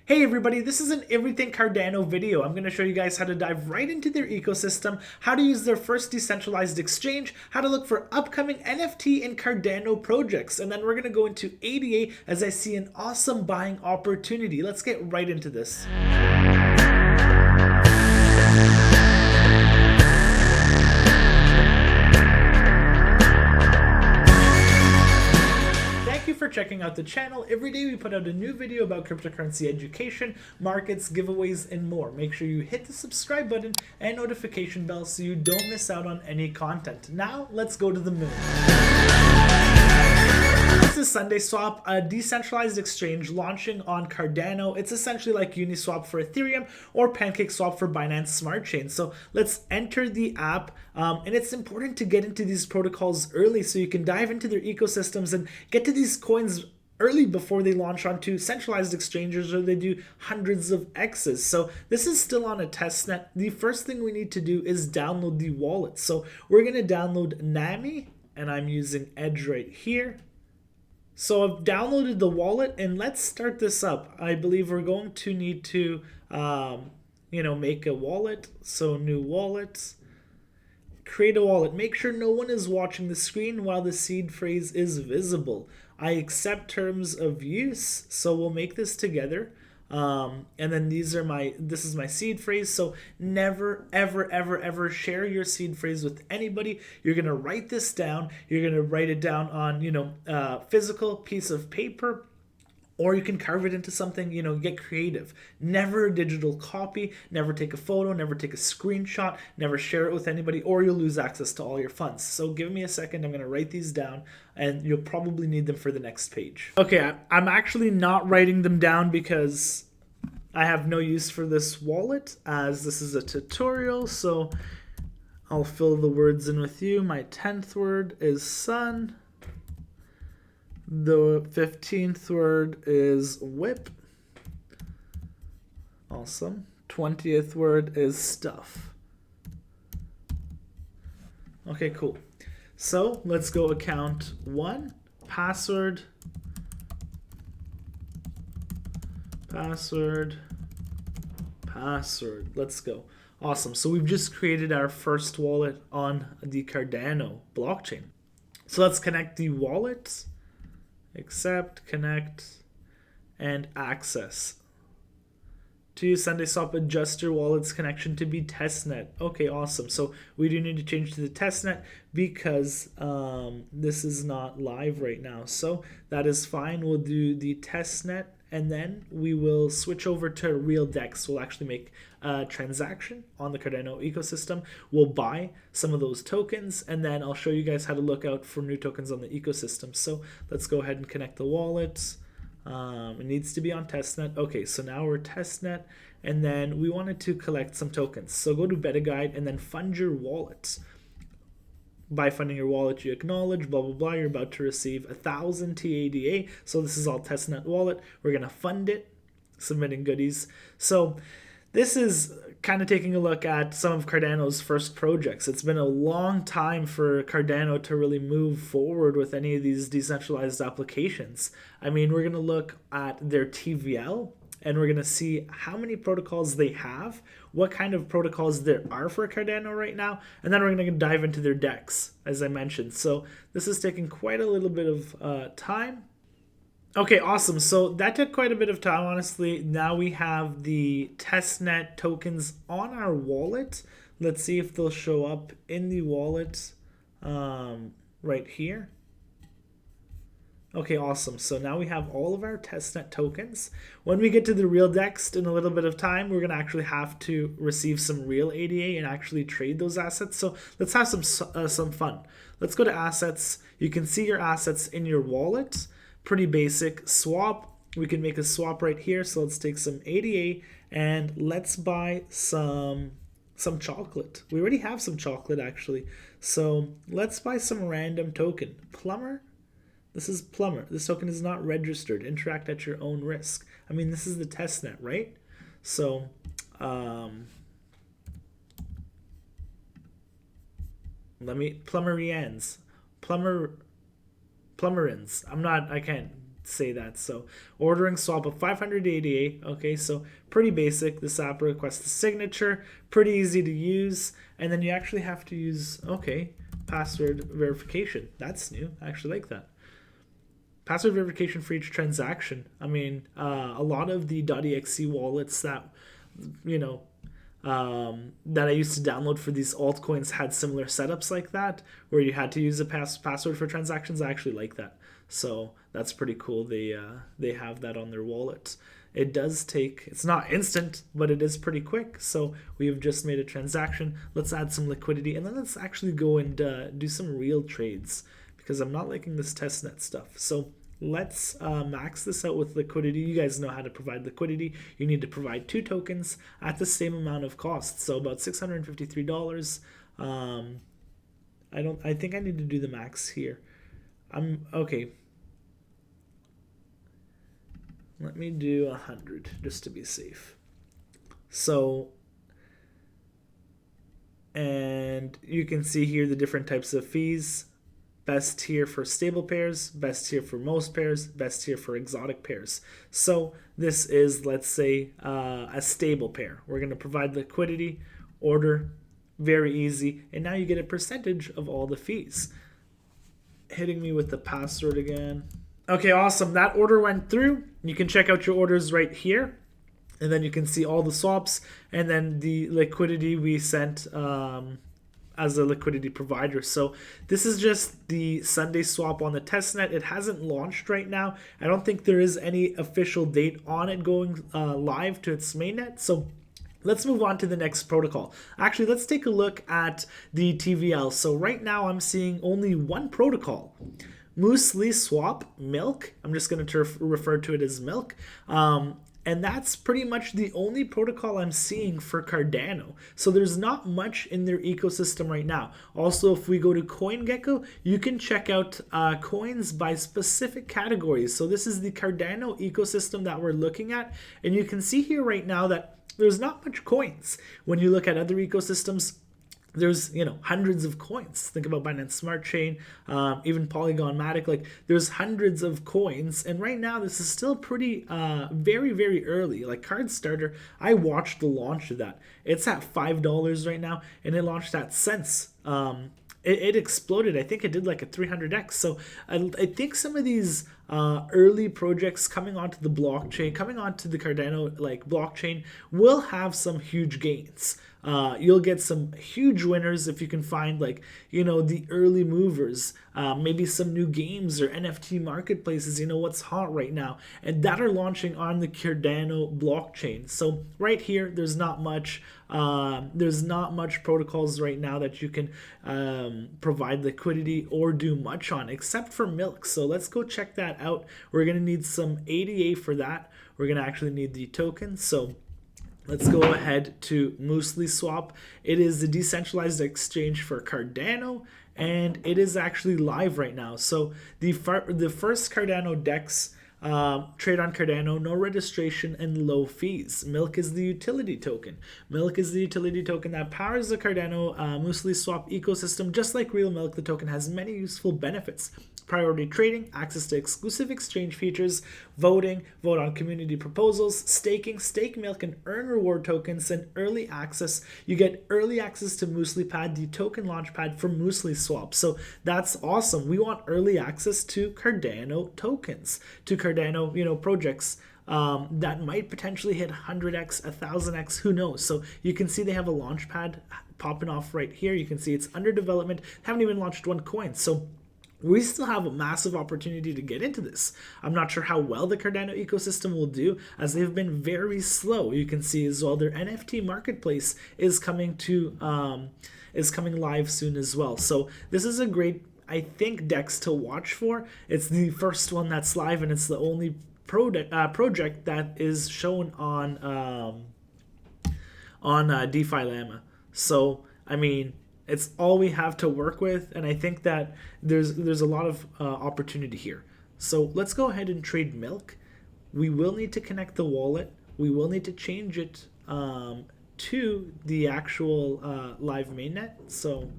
Hey everybody, this is an Everything Cardano video. I'm going to show you guys how to dive right into their ecosystem, how to use their first decentralized exchange, how to look for upcoming NFT and Cardano projects, and then we're going to go into ADA as I see an awesome buying opportunity. Let's get right into this. For checking out the channel. Every day we put out a new video about cryptocurrency education, markets, giveaways, and more. Make sure you hit the subscribe button and notification bell so you don't miss out on any content. Now, let's go to the moon. This is SundaeSwap, a decentralized exchange launching on Cardano. It's essentially like Uniswap for Ethereum or PancakeSwap for Binance Smart Chain. So let's enter the app, and it's important to get into these protocols early so you can dive into their ecosystems and get to these coins early before they launch onto centralized exchanges or they do hundreds of X's. So this is still on a test net. The first thing we need to do is download the wallet. So we're going to download Nami, and I'm using Edge right here. So I've downloaded the wallet, and let's start this up. I believe we're going to need to, make a wallet. So new wallets, create a wallet. Make sure no one is watching the screen while the seed phrase is visible. I accept terms of use. So we'll make this together. And then this is my seed phrase. So never, ever share your seed phrase with anybody. You're going to write this down. You're going to write it down on, physical piece of paper, or you can carve it into something, get creative. Never a digital copy, never take a photo, never take a screenshot, never share it with anybody, or you'll lose access to all your funds. So give me a second, I'm gonna write these down, and you'll probably need them for the next page. Okay, I'm actually not writing them down because I have no use for this wallet, as this is a tutorial, so I'll fill the words in with you. My 10th word is sun. The 15th word is whip. Awesome. 20th word is stuff. Okay, cool. So let's go account 1, password. Let's go. Awesome. So we've just created our first wallet on the Cardano blockchain. So let's connect the wallets. Accept, connect, and access. To use SundaeSwap, adjust your wallet's connection to be testnet. Okay, awesome. So we do need to change to the testnet because this is not live right now. So that is fine. We'll do the testnet, and then we will switch over to real DEX. We'll actually make a transaction on the Cardano ecosystem. We'll buy some of those tokens, and then I'll show you guys how to look out for new tokens on the ecosystem. So let's go ahead and connect the wallets. It needs to be on testnet. Okay, so now we're testnet, and then we wanted to collect some tokens. So go to beta guide and then fund your wallets. By funding your wallet, you acknowledge, blah, blah, blah. You're about to receive 1,000 TADA. So this is all testnet wallet. We're going to fund it, submitting goodies. So this is kind of taking a look at some of Cardano's first projects. It's been a long time for Cardano to really move forward with any of these decentralized applications. I mean, we're going to look at their TVL, and we're going to see how many protocols they have, what kind of protocols there are for Cardano right now, and then we're going to dive into their DEX, as I mentioned. So this is taking quite a little bit of time. Okay, awesome. So that took quite a bit of time, honestly. Now we have the testnet tokens on our wallet. Let's see if they'll show up in the wallet right here. Okay, awesome. So now we have all of our testnet tokens. When we get to the real DEX in a little bit of time, we're going to actually have to receive some real ADA and actually trade those assets. So let's have some fun. Let's go to assets. You can see your assets in your wallet. Pretty basic. Swap. We can make a swap right here. So let's take some ADA and let's buy some chocolate. We already have some chocolate actually. So let's buy some random token. Plumber. This is Plumber. This token is not registered. Interact at your own risk. I mean, this is the testnet, right? So, Plumberins. I can't say that. So ordering swap of 500 ADA. Okay, so pretty basic. This app requests the signature, pretty easy to use, and then you actually have to use, okay, password verification. That's new. I actually like that. Password verification for each transaction. I mean, a lot of the .exe wallets that, you know, that I used to download for these altcoins had similar setups like that, where you had to use a password for transactions. I actually like that. So that's pretty cool. They have that on their wallets. It does take, it's not instant, but it is pretty quick. So we have just made a transaction. Let's add some liquidity, and then let's actually go and do some real trades, because I'm not liking this testnet stuff. So let's max this out with liquidity. You guys know how to provide liquidity. You need to provide 2 tokens at the same amount of cost, so about $653. I think I need to do the max here. Okay. Let me do 100 just to be safe. So, and you can see here the different types of fees. Best tier for stable pairs, best tier for most pairs, best tier for exotic pairs. So this is, let's say, a stable pair. We're going to provide liquidity, order, very easy, and now you get a percentage of all the fees. Hitting me with the password again. Okay, awesome. That order went through. You can check out your orders right here, and then you can see all the swaps and then the liquidity we sent as a liquidity provider. So this is just the SundaeSwap on the testnet. It hasn't launched right now. I don't think there is any official date on it going live to its mainnet. So let's move on to the next protocol. Actually, let's take a look at the TVL. So right now I'm seeing only one protocol. Muesliswap, Milk. I'm just going to refer to it as Milk. And that's pretty much the only protocol I'm seeing for Cardano. So there's not much in their ecosystem right now. Also, if we go to CoinGecko, you can check out coins by specific categories. So this is the Cardano ecosystem that we're looking at. And you can see here right now that there's not much coins. When you look at other ecosystems, there's, hundreds of coins. Think about Binance Smart Chain, even Polygon Matic. Like, there's hundreds of coins, and right now this is still pretty very, very early. Like CardStarter, I watched the launch of that. It's at $5 right now, and it launched at cents. It exploded. I think it did like a 300x. So I think some of these early projects coming onto the blockchain, coming onto the Cardano blockchain, will have some huge gains. You'll get some huge winners if you can find the early movers, maybe some new games or NFT marketplaces, what's hot right now, and that are launching on the Cardano blockchain. So right here, there's not much protocols right now that you can provide liquidity or do much on, except for Milk. So let's go check that out. We're going to need some ADA for that. We're going to actually need the token. So let's go ahead to Muesliswap. It is the decentralized exchange for Cardano, and it is actually live right now. So the first Cardano DEX trade on Cardano, no registration and low fees. Milk is the utility token. Milk is the utility token that powers the Cardano Muesliswap ecosystem. Just like real Milk, the token has many useful benefits. Priority trading, access to exclusive exchange features, voting, vote on community proposals, staking, stake Milk and earn reward tokens, and early access. You get early access to Muesliswap, the token launchpad for Muesliswap. So that's awesome. We want early access to Cardano tokens, to Cardano, projects that might potentially hit 100x, 1000x, who knows? So you can see they have a launchpad popping off right here. You can see it's under development, haven't even launched one coin. So we still have a massive opportunity to get into this. I'm not sure how well the Cardano ecosystem will do, as they've been very slow. You can see as well their NFT marketplace is coming live soon as well. So this is a great, I think, DEX to watch for. It's the first one that's live, and it's the only project that is shown on DeFi Llama. So I mean, it's all we have to work with, and I think that there's a lot of opportunity here. So let's go ahead and trade Milk. We will need to connect the wallet. We will need to change it to the actual live mainnet. So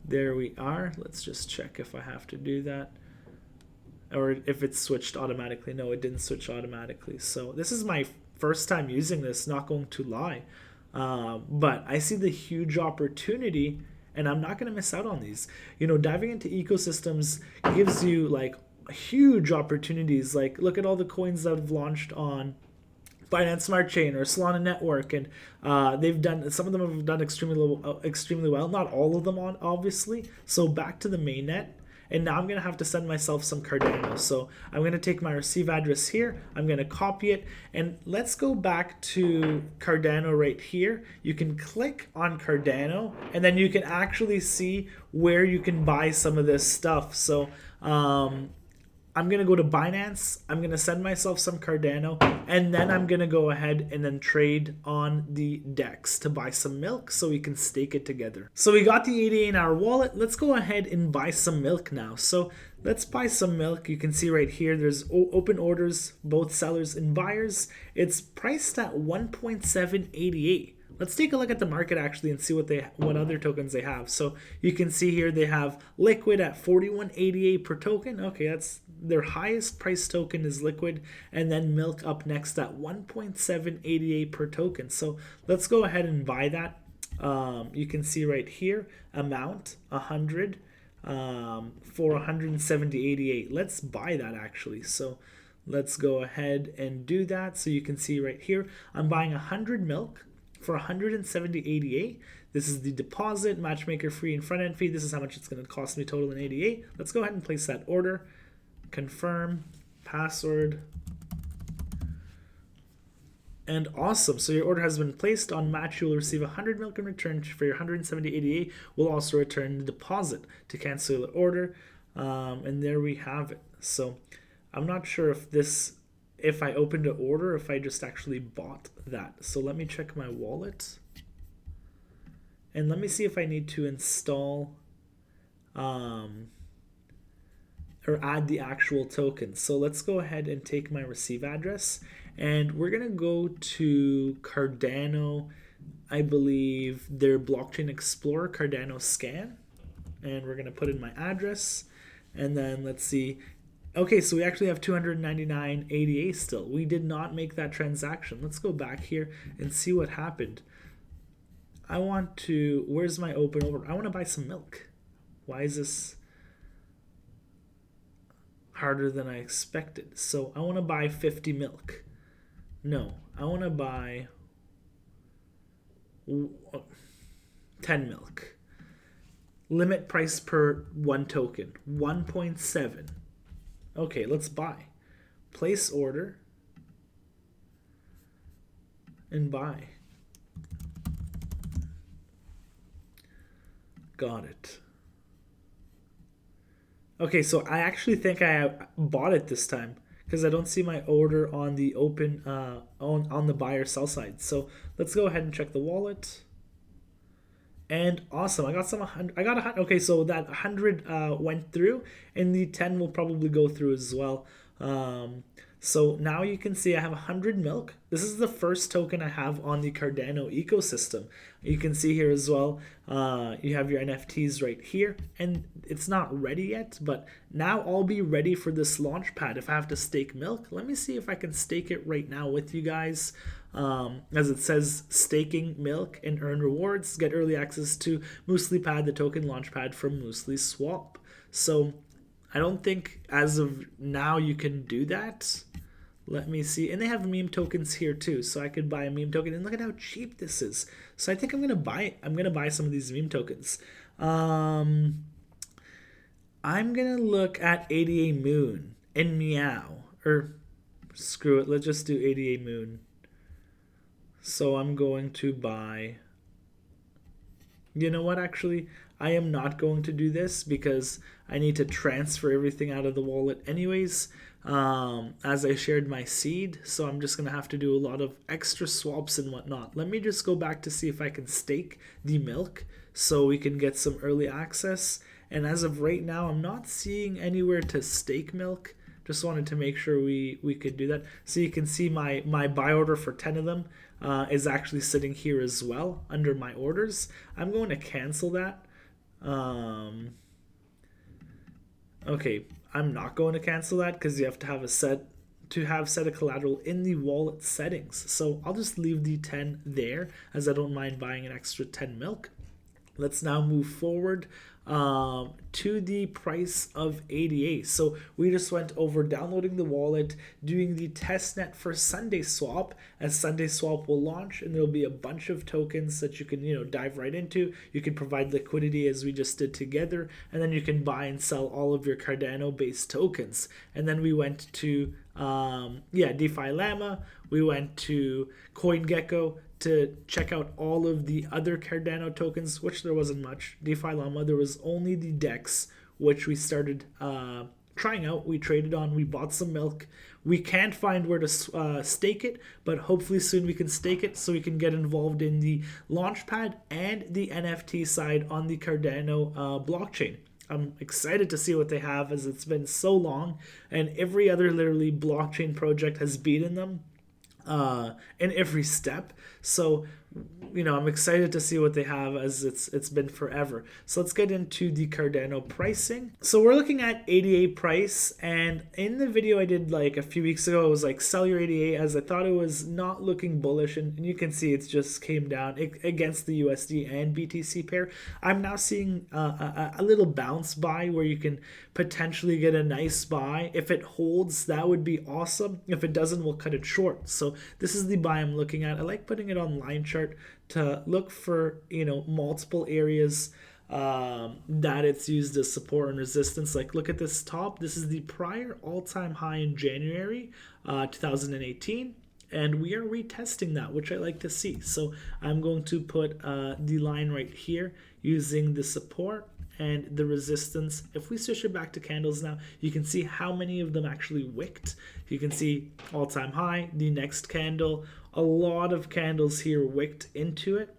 there we are. Let's just check if I have to do that. or if it's switched automatically. No, it didn't switch automatically. So this is my first time using this, not going to lie. But I see the huge opportunity, and I'm not going to miss out on these. You know, diving into ecosystems gives you like huge opportunities. Like, look at all the coins that have launched on Binance Smart Chain or Solana Network, and they've done, some of them have done extremely well. Not all of them, obviously. So back to the mainnet. And now I'm going to have to send myself some Cardano. So I'm going to take my receive address here. I'm going to copy it. And let's go back to Cardano right here. You can click on Cardano, and then you can actually see where you can buy some of this stuff. So I'm going to go to Binance. I'm going to send myself some Cardano, and then I'm going to go ahead and then trade on the DEX to buy some milk so we can stake it together. So we got the 88 in our wallet. Let's go ahead and buy some milk now. So let's buy some milk. You can see right here, there's open orders, both sellers and buyers. It's priced at 1.788. Let's take a look at the market actually and see what other tokens they have. So you can see here they have Liquid at 41.88 per token. Okay, that's their highest price token is Liquid, and then Milk up next at 1.788 per token. So let's go ahead and buy that. You can see right here, amount 100 for 170.88. Let's buy that actually. So let's go ahead and do that. So you can see right here, I'm buying 100 milk for 170.88. This is the deposit, matchmaker free and front end fee. This is how much it's going to cost me total in 88. Let's go ahead and place that order. Confirm, password, and awesome. So your order has been placed. On match, you will receive 100 milk in return for your 170.88. We'll also return the deposit to cancel the order. And there we have it. So I'm not sure if I opened an order, if I just actually bought that. So let me check my wallet. And let me see if I need to install or add the actual token. So let's go ahead and take my receive address, and we're gonna go to Cardano, I believe their blockchain explorer, Cardano scan, and we're gonna put in my address, and then let's see. Okay, so we actually have 299.88 still. We did not make that transaction. Let's go back here and see what happened. Where's my open order? I want to buy some milk. Why is this harder than I expected? So I want to buy 50 milk. No, I want to buy 10 milk. Limit price per one token, 1.7. Okay, let's buy. Place order and buy. Got it. Okay, so I actually think I bought it this time because I don't see my order on the open on the buyer sell side. So let's go ahead and check the wallet. And awesome, I got some 100. I got 100. Okay, so that 100 went through, and the 10 will probably go through as well. So now you can see I have 100 milk. This is the first token I have on the Cardano ecosystem. You can see here as well, you have your NFTs right here, and it's not ready yet, but now I'll be ready for this Launchpad. If I have to stake milk, let me see if I can stake it right now with you guys. As it says, staking milk and earn rewards. Get early access to Muesliswap, the token Launchpad from Muesliswap. So I don't think as of now you can do that. Let me see. And they have meme tokens here too. So I could buy a meme token, and look at how cheap this is. So I think I'm gonna buy some of these meme tokens. I'm gonna look at 88 Moon and Meow. Or screw it, let's just do 88 Moon. So I'm going to buy. You know what, actually? I am not going to do this because I need to transfer everything out of the wallet anyways, as I shared my seed. So I'm just going to have to do a lot of extra swaps and whatnot. Let me just go back to see if I can stake the milk so we can get some early access. And as of right now, I'm not seeing anywhere to stake milk. Just wanted to make sure we could do that. So you can see my buy order for 10 of them is actually sitting here as well under my orders. I'm going to cancel that. Okay, I'm not going to cancel that because you have to have set a collateral in the wallet settings. So I'll just leave the 10 there, as I don't mind buying an extra 10 milk. Let's now move forward to the price of ADA. So we just went over downloading the wallet, doing the testnet for SundaeSwap, as SundaeSwap will launch, and there'll be a bunch of tokens that you can dive right into. You can provide liquidity as we just did together, and then you can buy and sell all of your Cardano based tokens. And then we went to DeFi Llama, we went to CoinGecko to check out all of the other Cardano tokens, which there wasn't much. DeFi Llama, there was only the DEX, which we started trying out. We traded on, we bought some milk. We can't find where to stake it, but hopefully soon we can stake it so we can get involved in the Launchpad and the NFT side on the Cardano blockchain. I'm excited to see what they have, as it's been so long, and every other literally blockchain project has beaten them in every step. So I'm excited to see what they have, as it's been forever. So let's get into the Cardano pricing. So we're looking at 88 price, and in the video I did like a few weeks ago, it was like sell your 88, as I thought it was not looking bullish, and you can see it's just came down against the USD and BTC pair. I'm now seeing a little bounce buy where you can potentially get a nice buy. If it holds, that would be awesome. If it doesn't, we'll cut it short. So this is the buy I'm looking at. I like putting it on line chart to look for multiple areas that it's used as support and resistance. Like, look at this top. This is the prior all-time high in January 2018, and we are retesting that, which I like to see. So I'm going to put the line right here using the support and the resistance. If we switch it back to candles now, you can see how many of them actually wicked. You can see all-time high, the next candle, a lot of candles here wicked into it.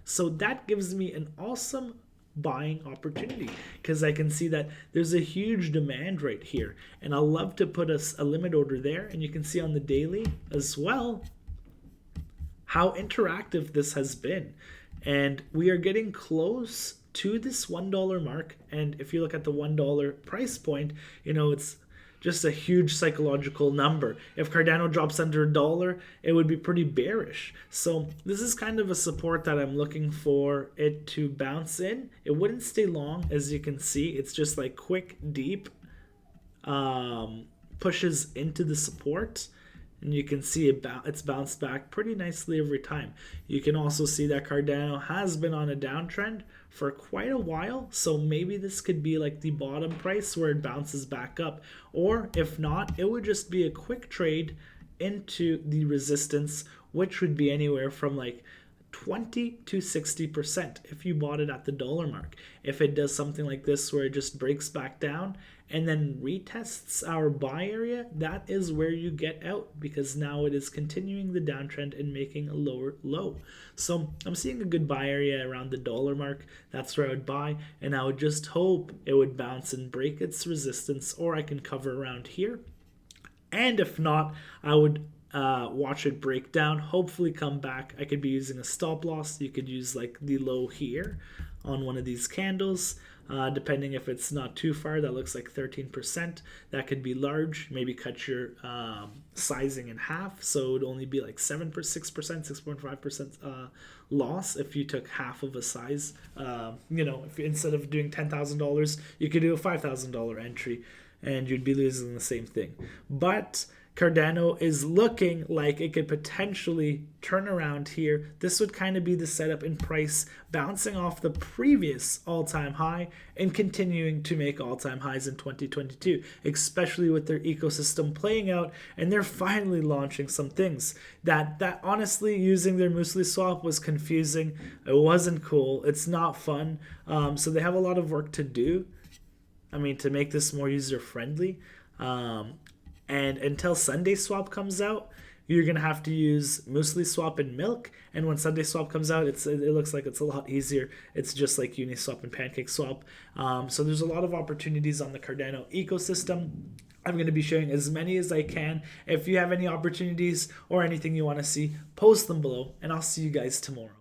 So that gives me an awesome buying opportunity, because I can see that there's a huge demand right here, and I'll love to put a limit order there. And you can see on the daily as well how interactive this has been, and we are getting close to this $1 mark. And if you look at the $1 price point, it's just a huge psychological number. If Cardano drops under $1, it would be pretty bearish. So this is kind of a support that I'm looking for it to bounce in. It wouldn't stay long, as you can see. It's just like quick, deep pushes into the support. And you can see it's bounced back pretty nicely every time. You can also see that Cardano has been on a downtrend for quite a while, so maybe this could be like the bottom price where it bounces back up. Or if not, it would just be a quick trade into the resistance, which would be anywhere from like 20 to 60% if you bought it at the dollar mark. If it does something like this where it just breaks back down and then retests our buy area, that is where you get out, because now it is continuing the downtrend and making a lower low. So I'm seeing a good buy area around the dollar mark. That's where I would buy, and I would just hope it would bounce and break its resistance, or I can cover around here. And if not, I would watch it break down, hopefully come back. I could be using a stop loss. You could use like the low here on one of these candles, depending if it's not too far. That looks like 13%. That could be large. Maybe cut your sizing in half, so it would only be like 7%, 6%, 6.5% loss if you took half of a size. If instead of doing $10,000, you could do a $5,000 entry, and you'd be losing the same thing. But Cardano is looking like it could potentially turn around here. This would kind of be the setup in price, bouncing off the previous all-time high and continuing to make all-time highs in 2022, especially with their ecosystem playing out, and they're finally launching some things that honestly, using their Muesliswap was confusing. It wasn't cool. It's not fun. So they have a lot of work to do, to make this more user-friendly. And until SundaeSwap comes out, you're going to have to use Muesliswap and Milk. And when SundaeSwap comes out, it looks like it's a lot easier. It's just like Uniswap and PancakeSwap. So there's a lot of opportunities on the Cardano ecosystem. I'm going to be sharing as many as I can. If you have any opportunities or anything you want to see, post them below, and I'll see you guys tomorrow.